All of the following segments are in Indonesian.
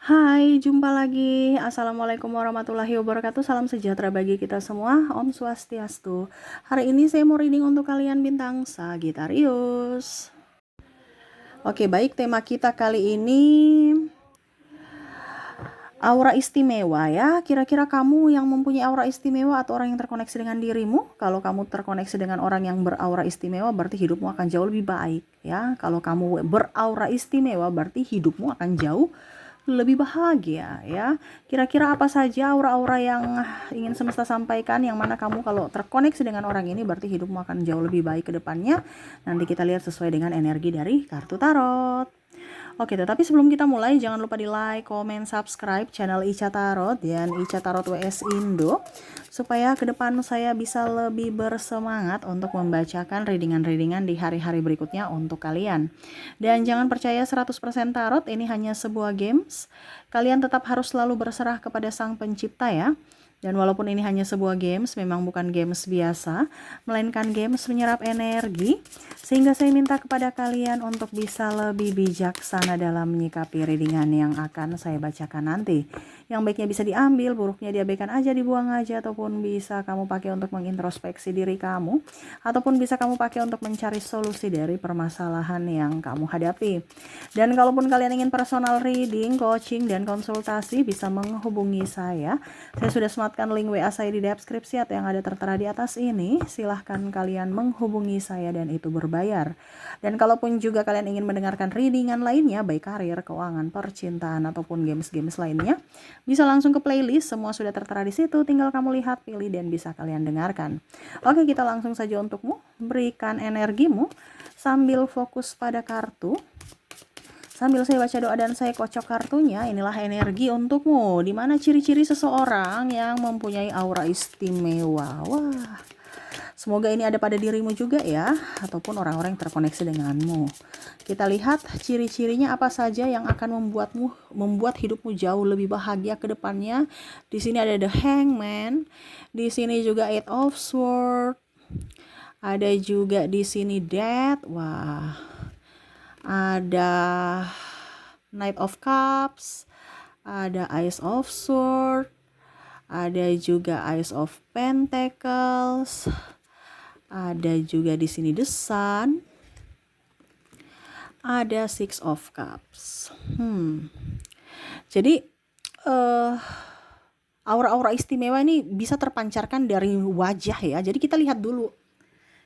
Hai, jumpa lagi. Assalamualaikum warahmatullahi wabarakatuh. Salam sejahtera bagi kita semua. Om Swastiastu. Hari ini saya mau reading untuk kalian bintang Sagittarius. Oke, baik, tema kita kali ini aura istimewa ya. Kira-kira kamu yang mempunyai aura istimewa atau orang yang terkoneksi dengan dirimu? Kalau kamu terkoneksi dengan orang yang beraura istimewa, berarti hidupmu akan jauh lebih baik ya. Kalau kamu beraura istimewa, berarti hidupmu akan jauh lebih bahagia ya. Kira-kira apa saja aura-aura yang ingin semesta sampaikan, yang mana kamu kalau terkoneksi dengan orang ini berarti hidupmu akan jauh lebih baik ke depannya. Nanti kita lihat sesuai dengan energi dari kartu tarot. Oke, tetapi sebelum kita mulai, jangan lupa di like, comment, subscribe channel Ica Tarot dan Ica Tarot WS Indo, supaya ke depan saya bisa lebih bersemangat untuk membacakan readingan-readingan di hari-hari berikutnya untuk kalian. Dan jangan percaya 100% tarot, ini hanya sebuah games. Kalian tetap harus selalu berserah kepada Sang Pencipta ya. Dan walaupun ini hanya sebuah games, memang bukan games biasa, melainkan games menyerap energi, sehingga saya minta kepada kalian untuk bisa lebih bijaksana dalam menyikapi readingan yang akan saya bacakan nanti. Yang baiknya bisa diambil, buruknya diabaikan aja, dibuang aja, ataupun bisa kamu pakai untuk mengintrospeksi diri kamu, ataupun bisa kamu pakai untuk mencari solusi dari permasalahan yang kamu hadapi. Dan kalaupun kalian ingin personal reading, coaching, dan konsultasi, bisa menghubungi saya. Saya sudah sematkan link WA saya di deskripsi atau yang ada tertera di atas ini. Silahkan kalian menghubungi saya dan itu berbayar. Dan kalaupun juga kalian ingin mendengarkan readingan lainnya, baik karir, keuangan, percintaan, ataupun games-games lainnya, bisa langsung ke playlist. Semua sudah tertera di situ. Tinggal kamu lihat, pilih, dan bisa kalian dengarkan. Oke, kita langsung saja untukmu. Berikan energimu sambil fokus pada kartu. Sambil saya baca doa dan saya kocok kartunya, inilah energi untukmu. Dimana ciri-ciri seseorang yang mempunyai aura istimewa. Wah, semoga ini ada pada dirimu juga ya, ataupun orang-orang yang terkoneksi denganmu. Kita lihat ciri-cirinya apa saja yang akan membuat hidupmu jauh lebih bahagia ke depannya. Di sini ada the Hangman, di sini juga Eight of Swords, ada juga di sini Death. Wah, ada Knight of Cups, ada Ace of Swords, ada juga Ace of Pentacles, ada juga di sini The Sun, ada Six of Cups. Jadi aura-aura istimewa ini bisa terpancarkan dari wajah ya. Jadi kita lihat dulu.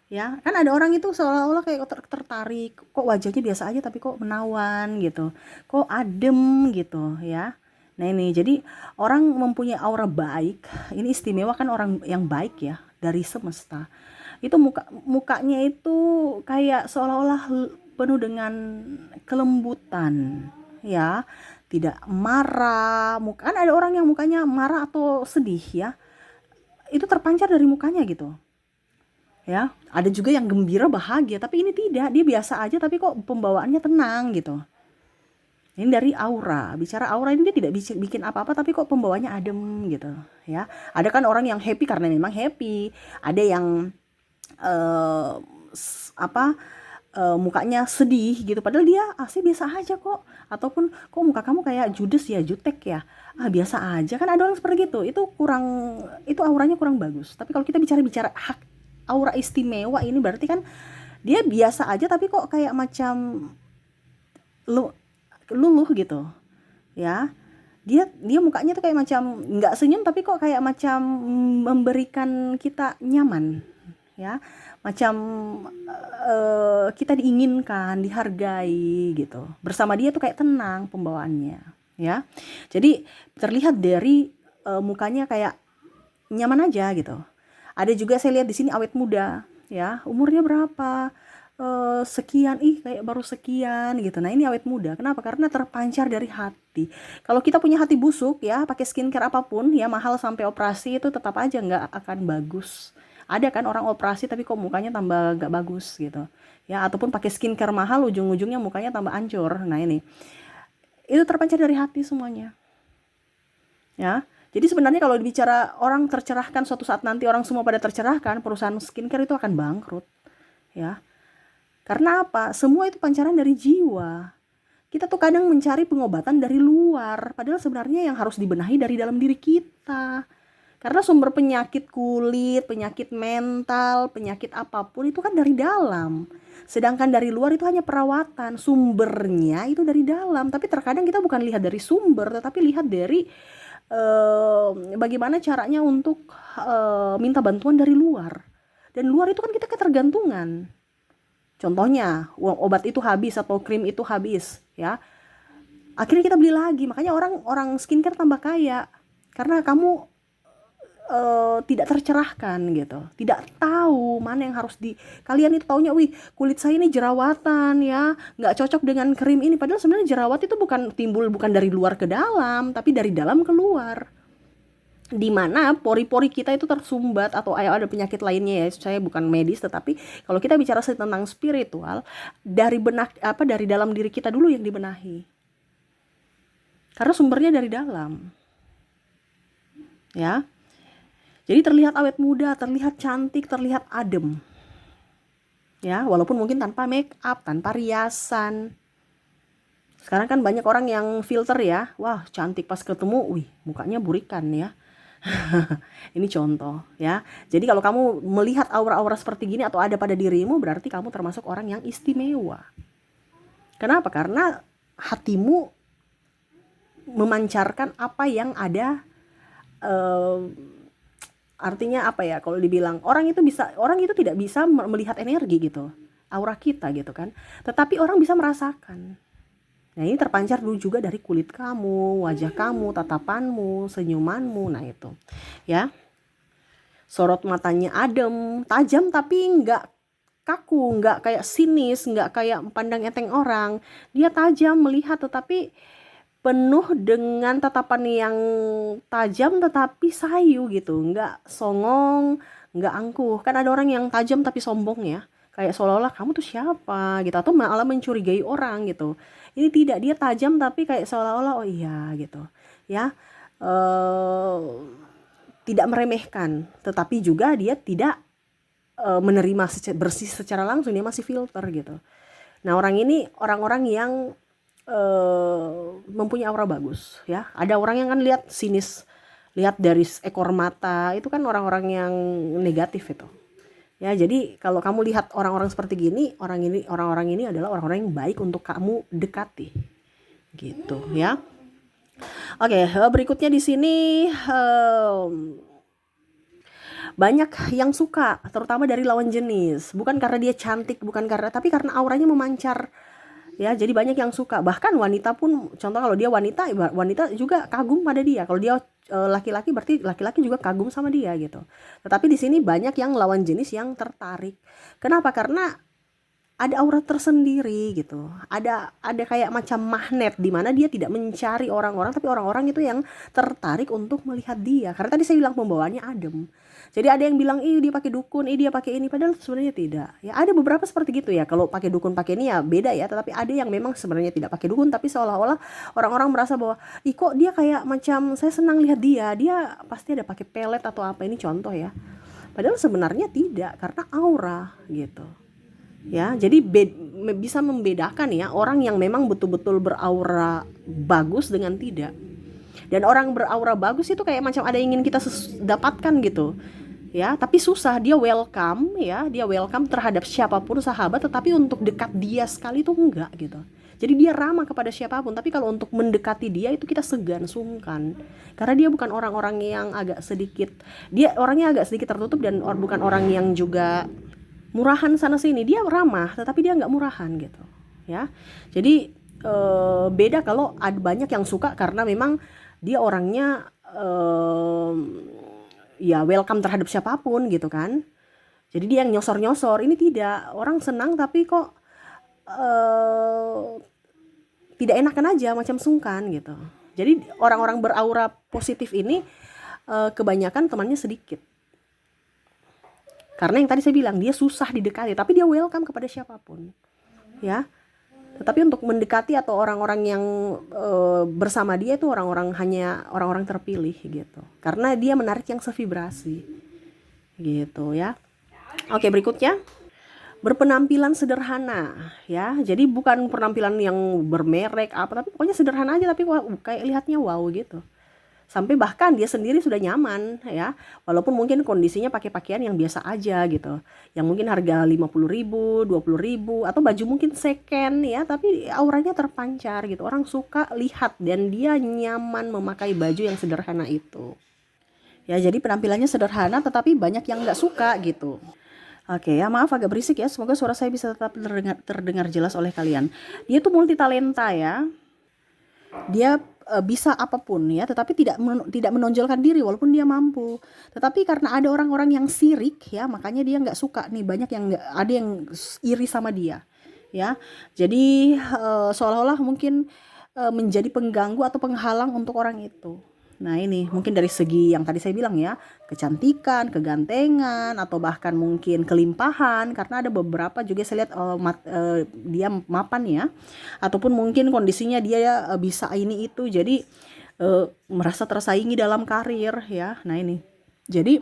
Ya, kan ada orang itu seolah-olah kayak tertarik, kok wajahnya biasa aja tapi kok menawan gitu, kok adem gitu ya. Nah ini, jadi orang mempunyai aura baik, ini istimewa kan orang yang baik ya, dari semesta. Itu mukanya itu kayak seolah-olah penuh dengan kelembutan ya, tidak marah. Kan ada orang yang mukanya marah atau sedih ya, itu terpancar dari mukanya gitu. Ya, ada juga yang gembira bahagia, tapi ini tidak, dia biasa aja tapi kok pembawaannya tenang gitu. Ini dari aura, bicara aura ini dia tidak bikin apa-apa tapi kok pembawaannya adem gitu ya. Ada kan orang yang happy karena memang happy, ada yang uh, mukanya sedih gitu padahal dia asli biasa aja kok, ataupun kok muka kamu kayak judes ya, jutek ya, biasa aja. Kan ada orang seperti itu kurang, itu auranya kurang bagus. Tapi kalau kita bicara hak aura istimewa ini berarti kan dia biasa aja tapi kok kayak macam luluh gitu ya. Dia mukanya tuh kayak macam nggak senyum tapi kok kayak macam memberikan kita nyaman ya, macam kita diinginkan, dihargai gitu. Bersama dia tuh kayak tenang pembawaannya ya. Jadi terlihat dari mukanya kayak nyaman aja gitu. Ada juga saya lihat di sini awet muda ya, umurnya berapa, sekian, kayak baru sekian gitu. Nah ini awet muda, kenapa? Karena terpancar dari hati. Kalau kita punya hati busuk ya, pakai skincare apapun ya, mahal sampai operasi, itu tetap aja nggak akan bagus. Ada kan orang operasi tapi kok mukanya tambah nggak bagus gitu ya, ataupun pakai skincare mahal ujung-ujungnya mukanya tambah hancur. Nah ini, itu terpancar dari hati semuanya ya. Jadi sebenarnya kalau bicara orang tercerahkan, suatu saat nanti orang semua pada tercerahkan, perusahaan skincare itu akan bangkrut ya. Karena apa? Semua itu pancaran dari jiwa. Kita tuh kadang mencari pengobatan dari luar, padahal sebenarnya yang harus dibenahi dari dalam diri kita. Karena sumber penyakit kulit, penyakit mental, penyakit apapun itu kan dari dalam. Sedangkan dari luar itu hanya perawatan, sumbernya itu dari dalam. Tapi terkadang kita bukan lihat dari sumber, tetapi lihat dari bagaimana caranya untuk minta bantuan dari luar. Dan luar itu kan kita ketergantungan. Contohnya, obat itu habis atau krim itu habis, ya. Akhirnya kita beli lagi. Makanya orang skincare tambah kaya karena kamu tidak tercerahkan gitu, tidak tahu mana yang harus kalian itu taunya, wih kulit saya ini jerawatan ya, nggak cocok dengan krim ini, padahal sebenarnya jerawat itu timbul bukan dari luar ke dalam, tapi dari dalam keluar, di mana pori-pori kita itu tersumbat atau ada penyakit lainnya ya. Saya bukan medis, tetapi kalau kita bicara tentang spiritual, dari dari dalam diri kita dulu yang dibenahi, karena sumbernya dari dalam, ya. Jadi terlihat awet muda, terlihat cantik, terlihat adem. Ya, walaupun mungkin tanpa make up, tanpa riasan. Sekarang kan banyak orang yang filter ya. Wah, cantik pas ketemu, wih, mukanya burikan ya. Ini contoh ya. Jadi kalau kamu melihat aura-aura seperti gini atau ada pada dirimu, berarti kamu termasuk orang yang istimewa. Kenapa? Karena hatimu memancarkan apa yang ada. Artinya apa ya, kalau dibilang orang itu tidak bisa melihat energi gitu, aura kita gitu kan, tetapi orang bisa merasakan. Nah ini terpancar dulu juga dari kulit kamu, wajah kamu, tatapanmu, senyumanmu. Nah itu ya, sorot matanya adem, tajam, tapi nggak kaku, nggak kayak sinis, nggak kayak pandang enteng orang. Dia tajam melihat, tetapi penuh dengan tatapan yang tajam tetapi sayu gitu, nggak songong, nggak angkuh. Kan ada orang yang tajam tapi sombong ya, kayak seolah-olah kamu tuh siapa gitu, atau malah mencurigai orang gitu. Ini tidak, dia tajam tapi kayak seolah-olah oh iya gitu ya, tidak meremehkan, tetapi juga dia tidak menerima bersih secara langsung, dia masih filter gitu. Nah orang-orang yang mempunyai aura bagus ya. Ada orang yang kan lihat sinis, lihat dari ekor mata, itu kan orang-orang yang negatif itu ya. Jadi kalau kamu lihat orang-orang seperti gini, orang-orang ini adalah orang-orang yang baik untuk kamu dekati gitu ya. Oke, berikutnya di sini banyak yang suka, terutama dari lawan jenis, bukan karena dia cantik, tapi karena auranya memancar. Ya, jadi banyak yang suka. Bahkan wanita pun, contoh kalau dia wanita juga kagum pada dia. Kalau dia laki-laki, berarti laki-laki juga kagum sama dia gitu. Tetapi di sini banyak yang lawan jenis yang tertarik. Kenapa? Karena ada aura tersendiri gitu. Ada kayak macam magnet di mana dia tidak mencari orang-orang, tapi orang-orang itu yang tertarik untuk melihat dia. Karena tadi saya bilang pembawaannya adem. Jadi ada yang bilang, dia pakai dukun, dia pakai ini, padahal sebenarnya tidak. Ya ada beberapa seperti gitu ya. Kalau pakai dukun pakai ini ya beda ya, tetapi ada yang memang sebenarnya tidak pakai dukun, tapi seolah-olah orang-orang merasa bahwa, kok dia kayak macam saya senang lihat dia pasti ada pakai pelet atau apa, ini contoh ya. Padahal sebenarnya tidak, karena aura gitu. Ya, jadi bisa membedakan ya orang yang memang betul-betul beraura bagus dengan tidak. Dan orang beraura bagus itu kayak macam ada yang ingin kita dapatkan gitu. Ya, tapi susah, dia welcome terhadap siapapun sahabat, tetapi untuk dekat dia sekali itu enggak gitu. Jadi dia ramah kepada siapapun, tapi kalau untuk mendekati dia itu kita segan, sungkan. Karena dia bukan orang-orang yang dia orangnya agak sedikit tertutup, dan bukan orang yang juga murahan sana sini. Dia ramah tetapi dia nggak murahan gitu ya. Jadi beda kalau ada banyak yang suka karena memang dia orangnya ya welcome terhadap siapapun gitu kan. Jadi dia yang nyosor-nyosor. Ini tidak, orang senang tapi kok tidak enakan aja, macam sungkan gitu. Jadi orang-orang beraura positif ini kebanyakan temannya sedikit. Karena yang tadi saya bilang, dia susah didekati, tapi dia welcome kepada siapapun. Ya. Tetapi untuk mendekati atau orang-orang yang bersama dia itu hanya orang-orang terpilih gitu. Karena dia menarik yang sevibrasi. Gitu ya. Oke, berikutnya. berpenampilan sederhana ya. Jadi bukan penampilan yang bermerek apa, tapi pokoknya sederhana aja, tapi kayak lihatnya wow gitu. Sampai bahkan dia sendiri sudah nyaman ya, walaupun mungkin kondisinya pakai pakaian yang biasa aja gitu, yang mungkin harga 50.000, 20.000, atau baju mungkin second ya, tapi auranya terpancar gitu, orang suka lihat dan dia nyaman memakai baju yang sederhana itu Ya, jadi penampilannya sederhana tetapi banyak yang nggak suka gitu. Oke ya, maaf agak berisik ya. Semoga suara saya bisa tetap terdengar jelas oleh kalian. Dia tuh multi talenta ya. Dia bisa apapun ya, tetapi tidak menonjolkan diri walaupun dia mampu. Tetapi karena ada orang-orang yang sirik ya, makanya dia nggak suka nih. Banyak yang ada yang iri sama dia ya. Jadi seolah-olah mungkin menjadi pengganggu atau penghalang untuk orang itu. Nah ini mungkin dari segi yang tadi saya bilang ya, kecantikan, kegantengan, atau bahkan mungkin kelimpahan, karena ada beberapa juga saya lihat dia mapan ya, ataupun mungkin kondisinya dia bisa ini itu, jadi merasa tersaingi dalam karir ya. Nah ini, jadi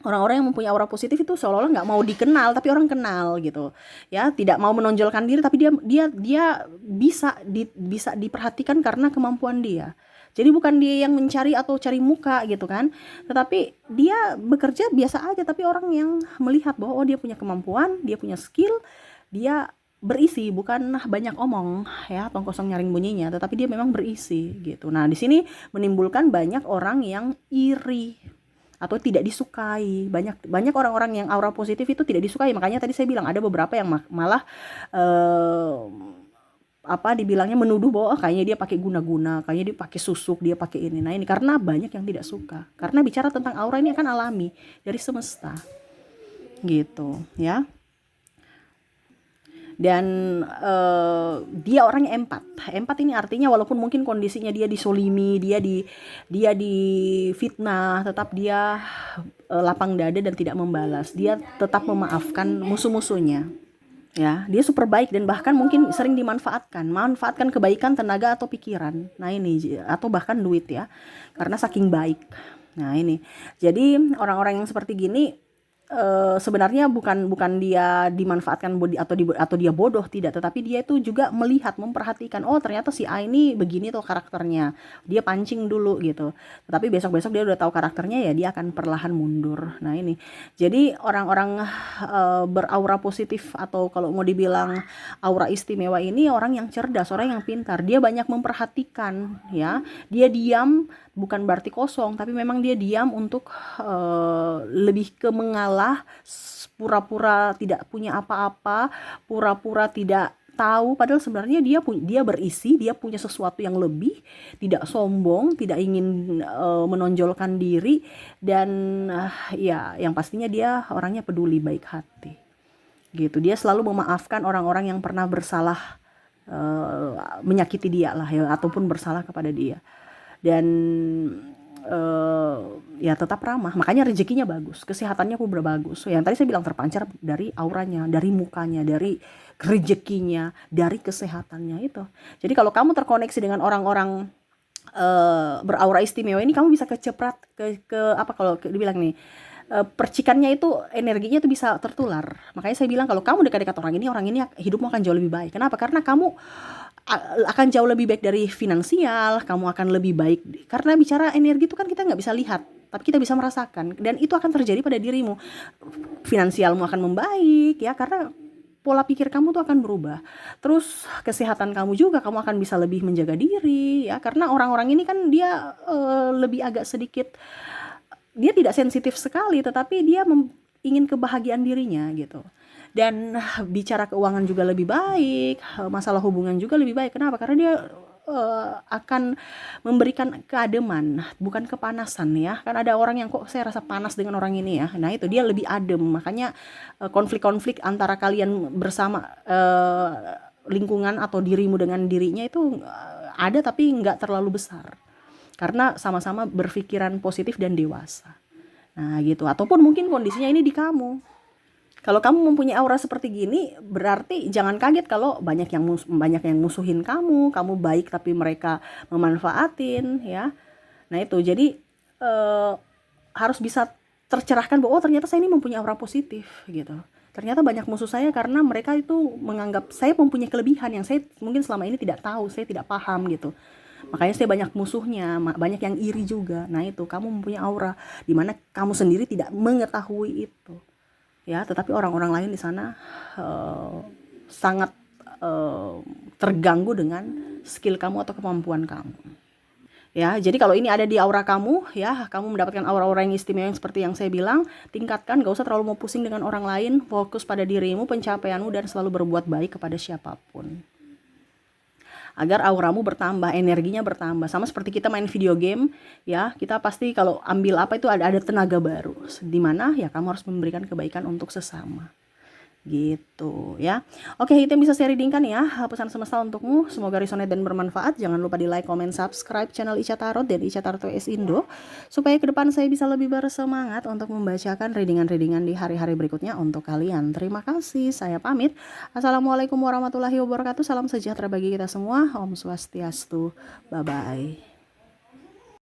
orang-orang yang mempunyai aura positif itu seolah-olah nggak mau dikenal tapi orang kenal gitu ya, tidak mau menonjolkan diri tapi dia bisa diperhatikan karena kemampuan dia. Jadi bukan dia yang mencari atau cari muka gitu kan, tetapi dia bekerja biasa aja tapi orang yang melihat bahwa oh dia punya kemampuan, dia punya skill, dia berisi, bukan banyak omong ya, tong kosong nyaring bunyinya, tetapi dia memang berisi gitu. Nah di sini menimbulkan banyak orang yang iri atau tidak disukai. Banyak orang-orang yang aura positif itu tidak disukai. Makanya tadi saya bilang ada beberapa yang malah dibilangnya menuduh bahwa kayaknya dia pakai guna-guna, kayaknya dia pakai susuk, dia pakai ini. Nah ini karena banyak yang tidak suka. Karena bicara tentang aura ini akan alami dari semesta gitu ya. Dan dia orangnya empat ini artinya walaupun mungkin kondisinya dia disolimi, dia difitnah, tetap dia lapang dada dan tidak membalas, dia tetap memaafkan musuh-musuhnya ya. Dia super baik dan bahkan mungkin sering manfaatkan kebaikan, tenaga atau pikiran. Nah ini, atau bahkan duit ya, karena saking baik. Nah ini, jadi orang-orang yang seperti gini sebenarnya bukan dia dimanfaatkan atau dia bodoh, tidak, tetapi dia itu juga melihat, memperhatikan, oh ternyata si A ini begini tuh karakternya, dia pancing dulu gitu, tetapi besok-besok dia udah tahu karakternya ya, dia akan perlahan mundur. Nah ini, jadi orang-orang beraura positif atau kalau mau dibilang aura istimewa ini orang yang cerdas, orang yang pintar, dia banyak memperhatikan ya, dia diam bukan berarti kosong, tapi memang dia diam untuk lebih ke mengalah, pura-pura tidak punya apa-apa, pura-pura tidak tahu, padahal sebenarnya dia berisi, dia punya sesuatu yang lebih, tidak sombong, tidak ingin menonjolkan diri, dan ya yang pastinya dia orangnya peduli, baik hati gitu. Dia selalu memaafkan orang-orang yang pernah bersalah, menyakiti dia lah ya, ataupun bersalah kepada dia. Dan ya tetap ramah, makanya rezekinya bagus, kesehatannya pun bagus. Yang tadi saya bilang terpancar dari auranya, dari mukanya, dari rezekinya, dari kesehatannya itu. Jadi kalau kamu terkoneksi dengan orang-orang beraura istimewa ini, kamu bisa keceprat ke apa, kalau dibilang nih, percikannya itu, energinya itu bisa tertular. Makanya saya bilang kalau kamu dekat-dekat orang ini hidupmu akan jauh lebih baik. Kenapa? Karena kamu akan jauh lebih baik dari finansial, kamu akan lebih baik, karena bicara energi itu kan kita nggak bisa lihat, tapi kita bisa merasakan, dan itu akan terjadi pada dirimu. Finansialmu akan membaik ya, karena pola pikir kamu tuh akan berubah. Terus kesehatan kamu juga, kamu akan bisa lebih menjaga diri ya, karena orang-orang ini kan dia lebih agak sedikit, dia tidak sensitif sekali, tetapi dia ingin kebahagiaan dirinya gitu. Dan bicara keuangan juga lebih baik, masalah hubungan juga lebih baik. Kenapa? Karena dia akan memberikan keademan, bukan kepanasan ya. Kan ada orang yang kok saya rasa panas dengan orang ini ya. Nah itu dia lebih adem, makanya konflik-konflik antara kalian bersama, lingkungan atau dirimu dengan dirinya itu ada tapi nggak terlalu besar, karena sama-sama berpikiran positif dan dewasa. Nah gitu, ataupun mungkin kondisinya ini di kamu. Kalau kamu mempunyai aura seperti gini, berarti jangan kaget kalau banyak yang musuhin kamu baik tapi mereka memanfaatin ya. Nah itu, jadi harus bisa tercerahkan bahwa oh ternyata saya ini mempunyai aura positif gitu. Ternyata banyak musuh saya karena mereka itu menganggap saya mempunyai kelebihan yang saya mungkin selama ini tidak tahu, saya tidak paham gitu. Makanya saya banyak musuhnya, banyak yang iri juga. Nah itu, kamu mempunyai aura di mana kamu sendiri tidak mengetahui itu. Ya, tetapi orang-orang lain di sana sangat terganggu dengan skill kamu atau kemampuan kamu. Ya, jadi kalau ini ada di aura kamu, ya, kamu mendapatkan aura-aura yang istimewa yang seperti yang saya bilang, tingkatkan, gak usah terlalu mau pusing dengan orang lain, fokus pada dirimu, pencapaianmu, dan selalu berbuat baik kepada siapapun. Agar auramu bertambah, energinya bertambah. Sama seperti kita main video game, ya, kita pasti kalau ambil apa itu ada tenaga baru. Dimana ya kamu harus memberikan kebaikan untuk sesama. Gitu ya. Oke, itu yang bisa saya readingkan ya, pesan semesta untukmu. Semoga resonate dan bermanfaat. Jangan lupa di like, comment, subscribe channel Ica Tarot dan Ica Tarot S Indo, supaya ke depan saya bisa lebih bersemangat untuk membacakan readingan-readingan di hari-hari berikutnya untuk kalian. Terima kasih, saya pamit. Assalamualaikum warahmatullahi wabarakatuh. Salam sejahtera bagi kita semua. Om Swastiastu. Bye bye.